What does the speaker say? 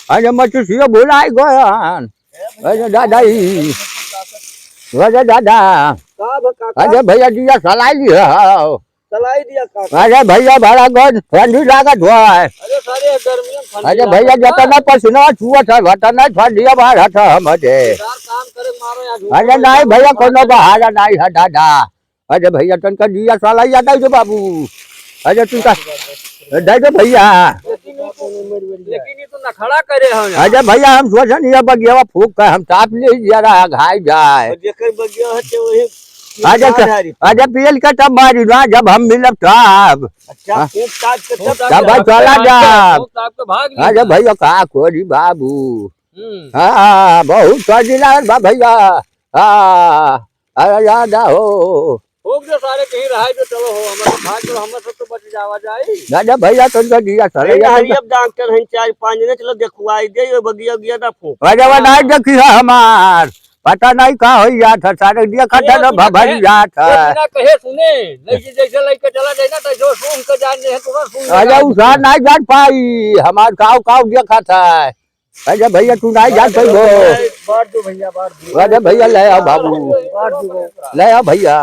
अरे मचुसियो भुलाई गयान अरे दादा ई अरे दादा अरे भैया दिया सलाई लिया चलाई दिया काका। अरे भैया बड़ा गन ठंडी लागत हुआ है अरे सारे गर्मियों में अरे भैया जतना पसीना छुआ था घटना ठंडिया बाहर हटा हमदे काम करे मारो यहाँ अरे नहीं भैया कोनो बहारा नहीं है दादा अरे भैया तनका दिया सलाई आता है बाबू अरे तुमका दे दो भैया लेकिन ये तो नखड़ा करे हो अरे भैया हम सोचन ये बगिया फूक कर हम ताप ले जरा घाई जाए जेकर बगिया है वही अरे पीएल का तब मारी ना जब हम मिलब तब अच्छा खूब ताज के तब चला जा आपके भाग अरे भैया कहा कोरी बाबू हाँ बहुत सजिला भैया हाँ अरे यादा हो जो सारे कहीं रहा जो चलो हो हमारे भाग जो हम सब तो बच जावा जाए दादा भैया तो दिया सर अब डॉक्टर हैं 4-5 ने चलो देखवाई दे ये बगिया गया था फूक अरे वो नहीं देखी है हमार पता नहीं कहा हो जात है सारे दिया खाता ना भभरी जात है बिना कहे सुने नहीं जैसे लेके चला जाए ना तो जो सुन के जाने है तो सुन अरे उसा नहीं जान पाई हमार काव काव देखा था अरे भैया तू नहीं जान पाई बाढ़ दो भैया बाढ़ दो अरे भैया ले आओ बाबू बाढ़ दो ले आओ भैया